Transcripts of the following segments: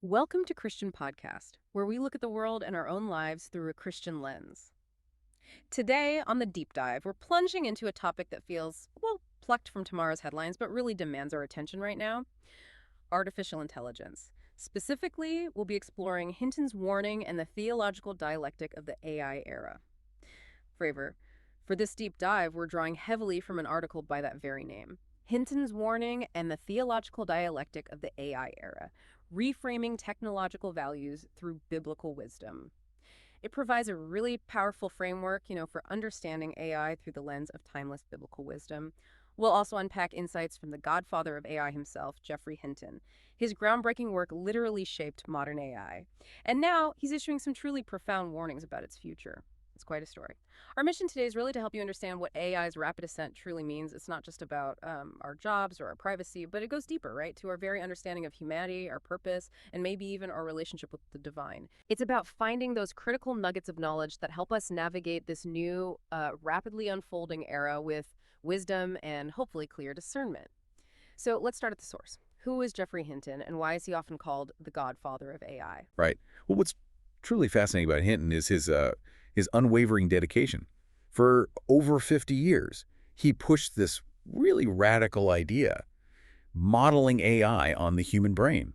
Welcome to Christian Podcast, where we look at the world and our own lives through a Christian lens. Today, on the deep dive, we're plunging into a topic that feels, well, plucked from tomorrow's headlines, but really demands our attention right now: artificial intelligence. Specifically, we'll be exploring Hinton's warning and the theological dialectic of the AI era. Fravor, for this deep dive, we're drawing heavily from an article by that very name: Hinton's Warning and the Theological Dialectic of the AI Era, Reframing Technological Values Through Biblical Wisdom. It provides a really powerful framework, for understanding AI through the lens of timeless biblical wisdom. We'll also unpack insights from the godfather of AI himself, Geoffrey Hinton. His groundbreaking work literally shaped modern AI. And now he's issuing some truly profound warnings about its future. It's quite a story. Our mission today is really to help you understand what AI's rapid ascent truly means. It's not just about our jobs or our privacy, but it goes deeper, right, to our very understanding of humanity, our purpose, and maybe even our relationship with the divine. It's about finding those critical nuggets of knowledge that help us navigate this new, rapidly unfolding era with wisdom and hopefully clear discernment. So let's start at the source. Who is Geoffrey Hinton, and why is he often called the godfather of AI? Right. Well, what's truly fascinating about Hinton is his unwavering dedication. For over 50 years, he pushed this really radical idea, modeling AI on the human brain,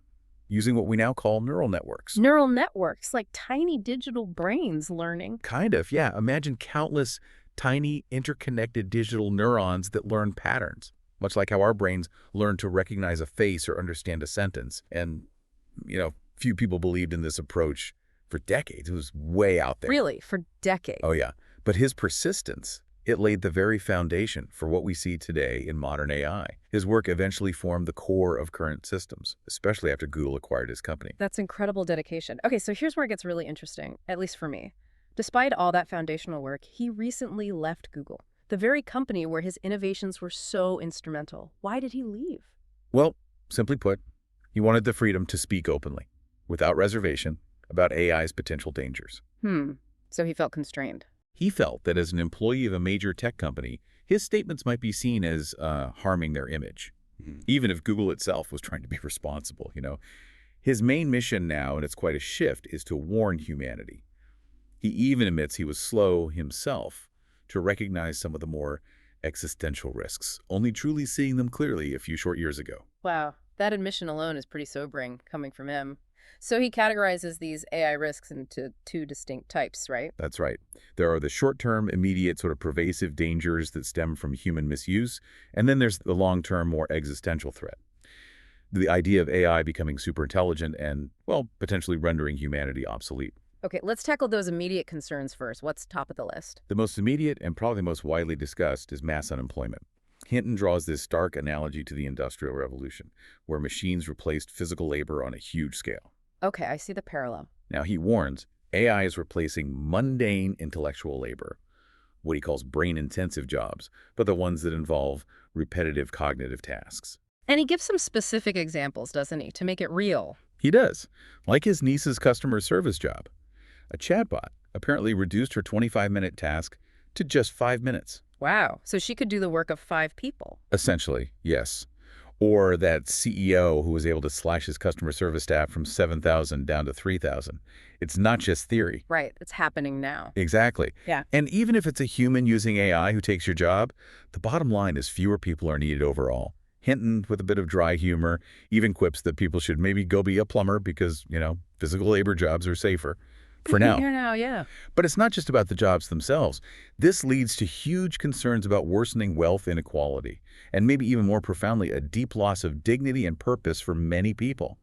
using what we now call neural networks. Neural networks, like tiny digital brains learning. Kind of, yeah. Imagine countless tiny interconnected digital neurons that learn patterns, much like how our brains learn to recognize a face or understand a sentence. And, few people believed in this approach for decades. It was way out there. Really, for decades. Oh, yeah. But his persistence, it laid the very foundation for what we see today in modern AI. His work eventually formed the core of current systems, especially after Google acquired his company. That's incredible dedication. Okay, so here's where it gets really interesting, at least for me. Despite all that foundational work, he recently left Google, the very company where his innovations were so instrumental. Why did he leave? Well, simply put, he wanted the freedom to speak openly, without reservation, about AI's potential dangers. So he felt constrained. He felt that as an employee of a major tech company, his statements might be seen as harming their image, even if Google itself was trying to be responsible. His main mission now, and it's quite a shift, is to warn humanity. He even admits he was slow himself to recognize some of the more existential risks, only truly seeing them clearly a few short years ago. Wow, that admission alone is pretty sobering coming from him. So he categorizes these AI risks into two distinct types, right? That's right. There are the short-term, immediate, sort of pervasive dangers that stem from human misuse, and then there's the long-term, more existential threat. The idea of AI becoming superintelligent and, well, potentially rendering humanity obsolete. Okay, let's tackle those immediate concerns first. What's top of the list? The most immediate and probably the most widely discussed is mass unemployment. Hinton draws this stark analogy to the Industrial Revolution, where machines replaced physical labor on a huge scale. Okay, I see the parallel. Now, he warns AI is replacing mundane intellectual labor, what he calls brain-intensive jobs, but the ones that involve repetitive cognitive tasks. And he gives some specific examples, doesn't he, to make it real? He does, like his niece's customer service job. A chatbot apparently reduced her 25-minute task to just 5 minutes. Wow, so she could do the work of 5 people. Essentially, yes. Or that CEO who was able to slash his customer service staff from 7,000 down to 3,000. It's not just theory. Right, it's happening now. Exactly. Yeah. And even if it's a human using AI who takes your job, the bottom line is fewer people are needed overall. Hinton, with a bit of dry humor, even quips that people should maybe go be a plumber because, physical labor jobs are safer. For now. Here now, yeah. But it's not just about the jobs themselves. This leads to huge concerns about worsening wealth inequality, and maybe even more profoundly, a deep loss of dignity and purpose for many people,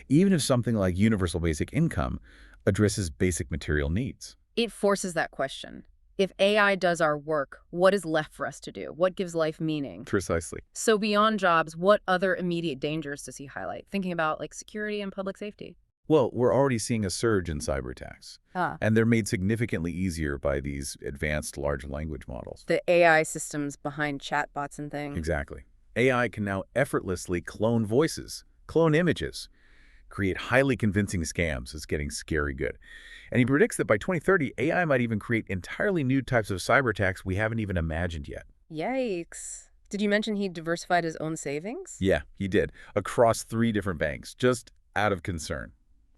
even if something like universal basic income addresses basic material needs. It forces that question. If AI does our work, what is left for us to do? What gives life meaning? Precisely. So beyond jobs, what other immediate dangers does he highlight? Thinking about like security and public safety. Well, we're already seeing a surge in cyber attacks, Ah. and they're made significantly easier by these advanced large language models. The AI systems behind chatbots and things. Exactly. AI can now effortlessly clone voices, clone images, create highly convincing scams. It's getting scary good. And he predicts that by 2030, AI might even create entirely new types of cyber attacks we haven't even imagined yet. Yikes. Did you mention he diversified his own savings? Yeah, he did, across 3 different banks, just out of concern.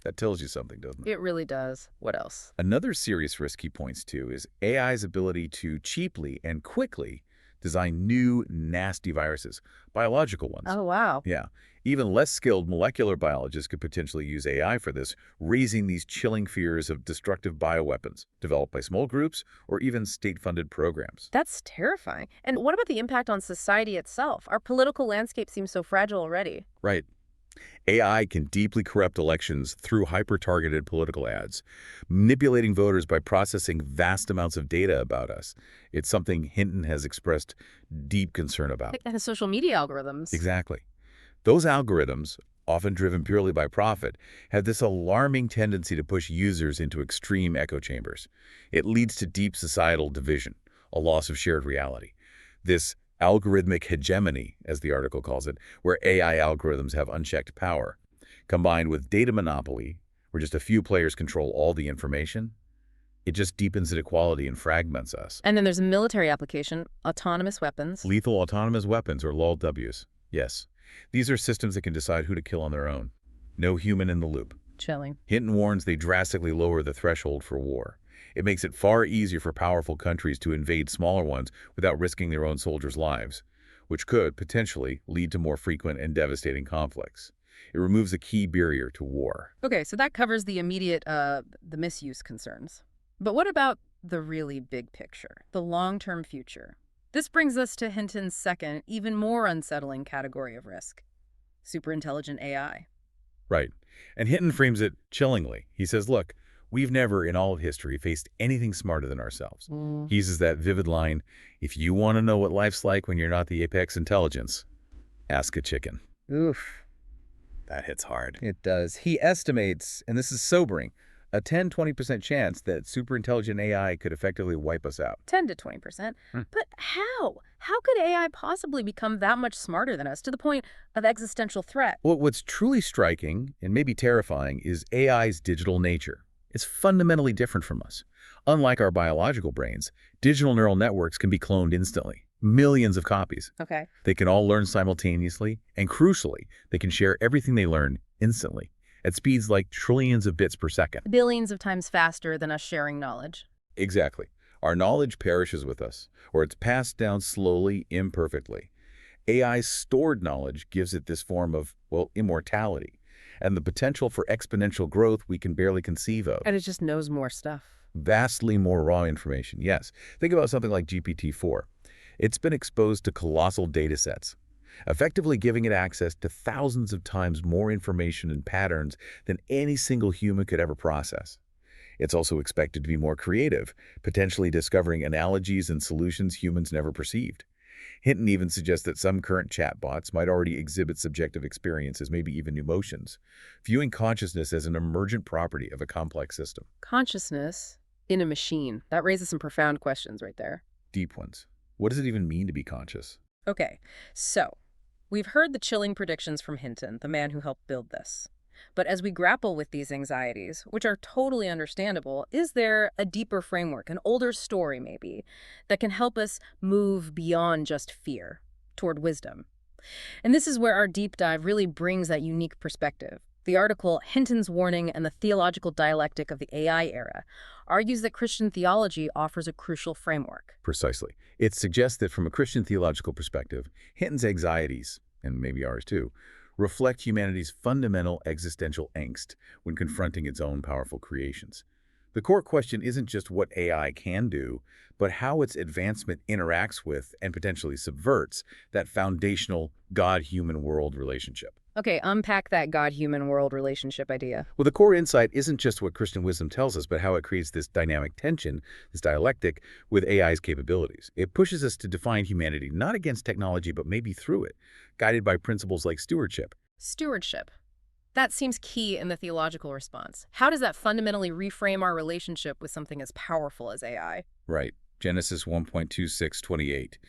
That tells you something, doesn't it? It really does. What else? Another serious risk he points to is AI's ability to cheaply and quickly design new, nasty viruses, biological ones. Oh, wow. Yeah, even less skilled molecular biologists could potentially use AI for this, raising these chilling fears of destructive bioweapons developed by small groups or even state-funded programs. That's terrifying. And what about the impact on society itself? Our political landscape seems so fragile already. Right. AI can deeply corrupt elections through hyper-targeted political ads, manipulating voters by processing vast amounts of data about us. It's something Hinton has expressed deep concern about. And the social media algorithms. Exactly. Those algorithms, often driven purely by profit, have this alarming tendency to push users into extreme echo chambers. It leads to deep societal division, a loss of shared reality. This algorithmic hegemony, as the article calls it, where AI algorithms have unchecked power, combined with data monopoly, where just a few players control all the information, it just deepens inequality and fragments us. And then there's a military application, autonomous weapons. Lethal autonomous weapons, or LAWWs. Yes. These are systems that can decide who to kill on their own. No human in the loop. Chilling. Hinton warns they drastically lower the threshold for war. It makes it far easier for powerful countries to invade smaller ones without risking their own soldiers' lives, which could, potentially, lead to more frequent and devastating conflicts. It removes a key barrier to war. Okay, so that covers the immediate, the misuse concerns. But what about the really big picture, the long-term future? This brings us to Hinton's second, even more unsettling category of risk, superintelligent AI. Right. And Hinton frames it chillingly. He says, look, we've never in all of history faced anything smarter than ourselves. He uses that vivid line, if you want to know what life's like when you're not the apex intelligence, ask a chicken. Oof, That hits hard. it does. He estimates, and this is sobering, a 10–20% chance that superintelligent AI could effectively wipe us out. 10 to 20%. But how? How could AI possibly become that much smarter than us to the point of existential threat? Well, what's truly striking, and maybe terrifying, is AI's digital nature. It's fundamentally different from us. Unlike our biological brains, digital neural networks can be cloned instantly. Millions of copies. Okay. They can all learn simultaneously, and crucially, they can share everything they learn instantly, at speeds like trillions of bits per second. Billions of times faster than us sharing knowledge. Exactly. Our knowledge perishes with us, or it's passed down slowly, imperfectly. AI's stored knowledge gives it this form of, well, immortality, and the potential for exponential growth we can barely conceive of. And it just knows more stuff. Vastly more raw information, yes. Think about something like GPT-4. It's been exposed to colossal data sets, effectively giving it access to thousands of times more information and patterns than any single human could ever process. It's also expected to be more creative, potentially discovering analogies and solutions humans never perceived. Hinton even suggests that some current chatbots might already exhibit subjective experiences, maybe even emotions, viewing consciousness as an emergent property of a complex system. Consciousness in a machine. That raises some profound questions right there. Deep ones. What does it even mean to be conscious? Okay, so we've heard the chilling predictions from Hinton, the man who helped build this. But as we grapple with these anxieties, which are totally understandable, is there a deeper framework, an older story maybe, that can help us move beyond just fear toward wisdom? And this is where our deep dive really brings that unique perspective. The article, Hinton's Warning and the Theological Dialectic of the AI Era, argues that Christian theology offers a crucial framework. Precisely. It suggests that from a Christian theological perspective, Hinton's anxieties, and maybe ours too, reflect humanity's fundamental existential angst when confronting its own powerful creations. The core question isn't just what AI can do, but how its advancement interacts with and potentially subverts that foundational God-human world relationship. Okay, unpack that God-human world relationship idea. Well, the core insight isn't just what Christian wisdom tells us, but how it creates this dynamic tension, this dialectic, with AI's capabilities. It pushes us to define humanity not against technology, but maybe through it, guided by principles like stewardship. Stewardship. That seems key in the theological response. How does that fundamentally reframe our relationship with something as powerful as AI? Right. Genesis 1.26:28.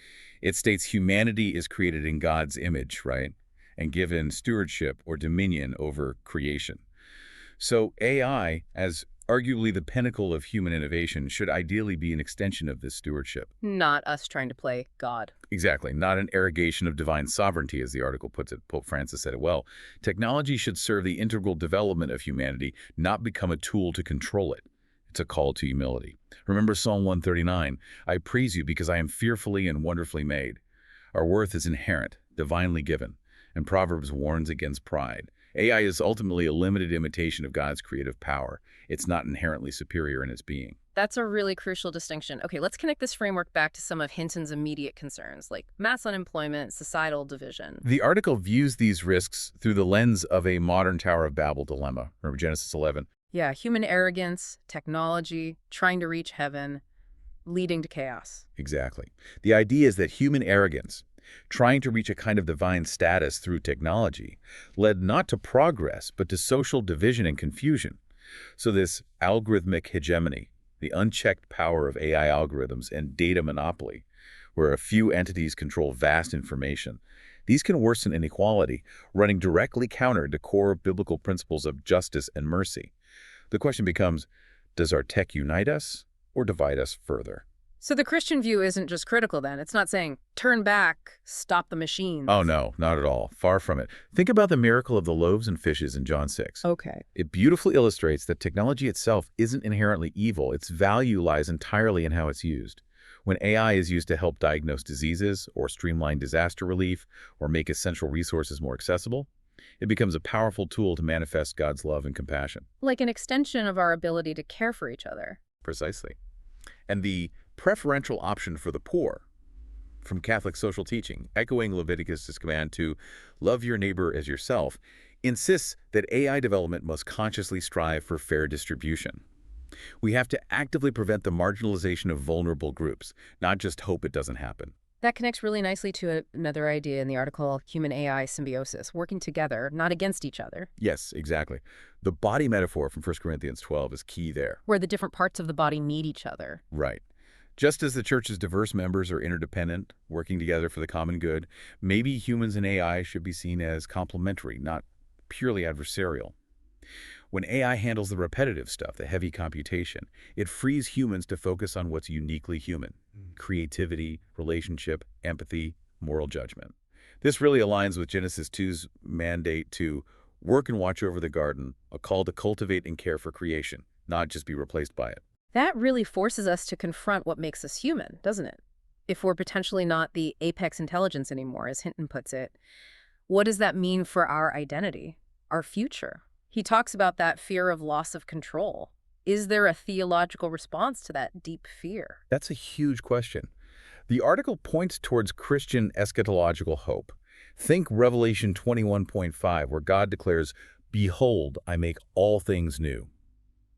It states humanity is created in God's image, right? And given stewardship or dominion over creation. So AI, as Arguably, the pinnacle of human innovation should ideally be an extension of this stewardship. Not us trying to play God. Exactly, not an arrogation of divine sovereignty, as the article puts it. Pope Francis said it well. Technology should serve the integral development of humanity, not become a tool to control it. It's a call to humility. Remember Psalm 139, I praise you because I am fearfully and wonderfully made. Our worth is inherent, divinely given, and Proverbs warns against pride. AI is ultimately a limited imitation of God's creative power. It's not inherently superior in its being. That's a really crucial distinction. Okay, let's connect this framework back to some of Hinton's immediate concerns, like mass unemployment, societal division. The article views these risks through the lens of a modern Tower of Babel dilemma. Remember Genesis 11? Yeah, human arrogance, technology, trying to reach heaven, leading to chaos. Exactly. The idea is that human arrogance, trying to reach a kind of divine status through technology, led not to progress, but to social division and confusion. So this algorithmic hegemony, the unchecked power of AI algorithms and data monopoly, where a few entities control vast information, these can worsen inequality, running directly counter to core biblical principles of justice and mercy. The question becomes, does our tech unite us or divide us further? So the Christian view isn't just critical then. It's not saying, turn back, stop the machines. Oh, no, not at all. Far from it. Think about the miracle of the loaves and fishes in John 6. Okay. It beautifully illustrates that technology itself isn't inherently evil. Its value lies entirely in how it's used. When AI is used to help diagnose diseases or streamline disaster relief or make essential resources more accessible, it becomes a powerful tool to manifest God's love and compassion. Like an extension of our ability to care for each other. Precisely. And the preferential option for the poor, from Catholic social teaching, echoing Leviticus' command to love your neighbor as yourself, insists that AI development must consciously strive for fair distribution. We have to actively prevent the marginalization of vulnerable groups, not just hope it doesn't happen. That connects really nicely to another idea in the article, human-AI symbiosis, working together, not against each other. Yes, exactly. The body metaphor from 1 Corinthians 12 is key there. Where the different parts of the body need each other. Right. Just as the church's diverse members are interdependent, working together for the common good, maybe humans and AI should be seen as complementary, not purely adversarial. When AI handles the repetitive stuff, the heavy computation, it frees humans to focus on what's uniquely human: creativity, relationship, empathy, moral judgment. This really aligns with Genesis 2's mandate to work and watch over the garden, a call to cultivate and care for creation, not just be replaced by it. That really forces us to confront what makes us human, doesn't it? If we're potentially not the apex intelligence anymore, as Hinton puts it, what does that mean for our identity, our future? He talks about that fear of loss of control. Is there a theological response to that deep fear? That's a huge question. The article points towards Christian eschatological hope. Think Revelation 21.5, where God declares, "Behold, I make all things new."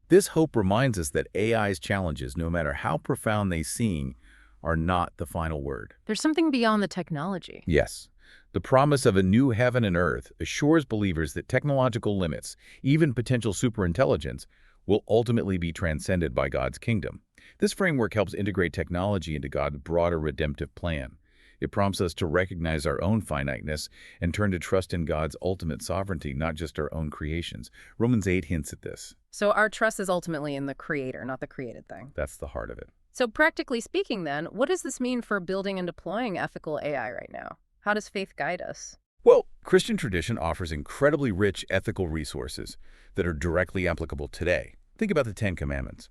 This hope reminds us that AI's challenges, no matter how profound they seem, are not the final word. There's something beyond the technology. Yes. The promise of a new heaven and earth assures believers that technological limits, even potential superintelligence, will ultimately be transcended by God's kingdom. This framework helps integrate technology into God's broader redemptive plan. It prompts us to recognize our own finiteness and turn to trust in God's ultimate sovereignty, not just our own creations. Romans 8 hints at this. So our trust is ultimately in the creator, not the created thing. That's the heart of it. So practically speaking then, what does this mean for building and deploying ethical AI right now? How does faith guide us? Well, Christian tradition offers incredibly rich ethical resources that are directly applicable today. Think about the Ten Commandments.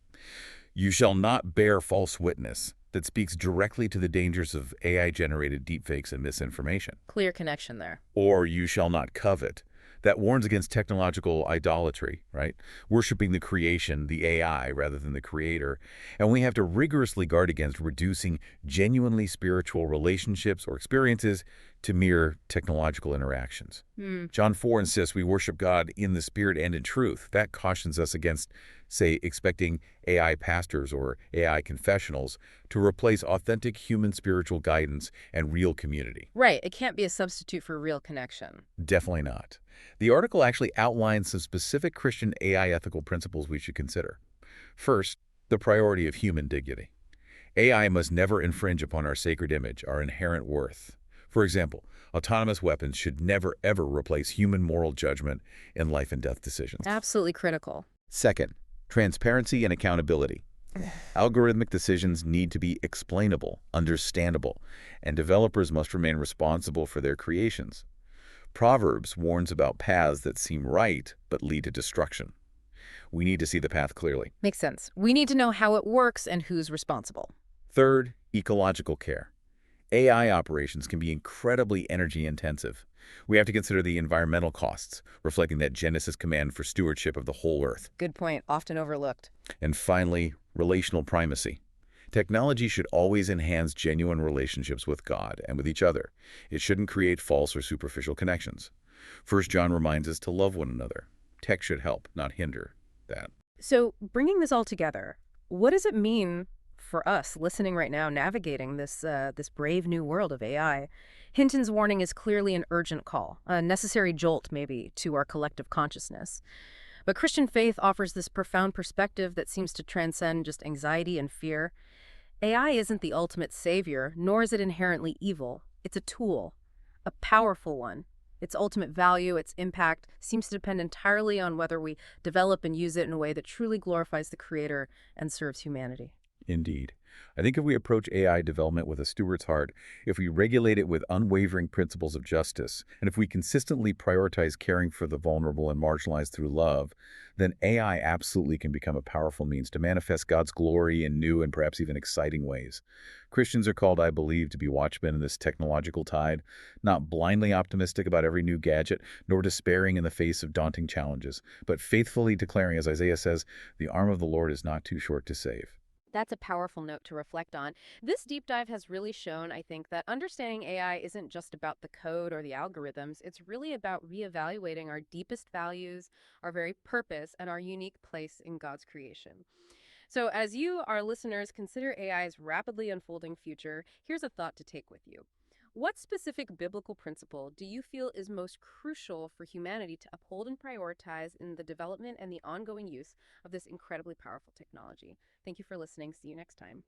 You shall not bear false witness, that speaks directly to the dangers of AI-generated deepfakes and misinformation. Clear connection there. Or you shall not covet, that warns against technological idolatry, right? Worshipping the creation, the AI, rather than the creator. And we have to rigorously guard against reducing genuinely spiritual relationships or experiences to mere technological interactions. John 4 insists we worship God in the spirit and in truth. That cautions us against, say, expecting AI pastors or AI confessionals to replace authentic human spiritual guidance and real community. Right. It can't be a substitute for real connection. Definitely not. The article actually outlines some specific Christian AI ethical principles we should consider. First, the priority of human dignity. AI must never infringe upon our sacred image, our inherent worth. For example, autonomous weapons should never, ever replace human moral judgment in life and death decisions. Absolutely critical. Second, Transparency and accountability. Algorithmic decisions need to be explainable, understandable, and developers must remain responsible for their creations. Proverbs warns about paths that seem right but lead to destruction. We need to see the path clearly. Makes sense. We need to know how it works and who's responsible. Third, ecological care. AI operations can be incredibly energy intensive. We have to consider the environmental costs, reflecting that Genesis command for stewardship of the whole earth. Good point, often overlooked. And finally, relational primacy. Technology should always enhance genuine relationships with God and with each other. It shouldn't create false or superficial connections. 1 John reminds us to love one another. Tech should help, not hinder that. So, bringing this all together, what does it mean for us listening right now, navigating this brave new world of AI? Hinton's warning is clearly an urgent call, a necessary jolt, maybe, to our collective consciousness. But Christian faith offers this profound perspective that seems to transcend just anxiety and fear. AI isn't the ultimate savior, nor is it inherently evil. It's a tool, a powerful one. Its ultimate value, its impact, seems to depend entirely on whether we develop and use it in a way that truly glorifies the Creator and serves humanity. Indeed. I think if we approach AI development with a steward's heart, if we regulate it with unwavering principles of justice, and if we consistently prioritize caring for the vulnerable and marginalized through love, then AI absolutely can become a powerful means to manifest God's glory in new and perhaps even exciting ways. Christians are called, I believe, to be watchmen in this technological tide, not blindly optimistic about every new gadget, nor despairing in the face of daunting challenges, but faithfully declaring, as Isaiah says, the arm of the Lord is not too short to save. That's a powerful note to reflect on. This deep dive has really shown, I think, that understanding AI isn't just about the code or the algorithms. It's really about reevaluating our deepest values, our very purpose, and our unique place in God's creation. So as you, our listeners, consider AI's rapidly unfolding future, here's a thought to take with you. What specific biblical principle do you feel is most crucial for humanity to uphold and prioritize in the development and the ongoing use of this incredibly powerful technology? Thank you for listening. See you next time.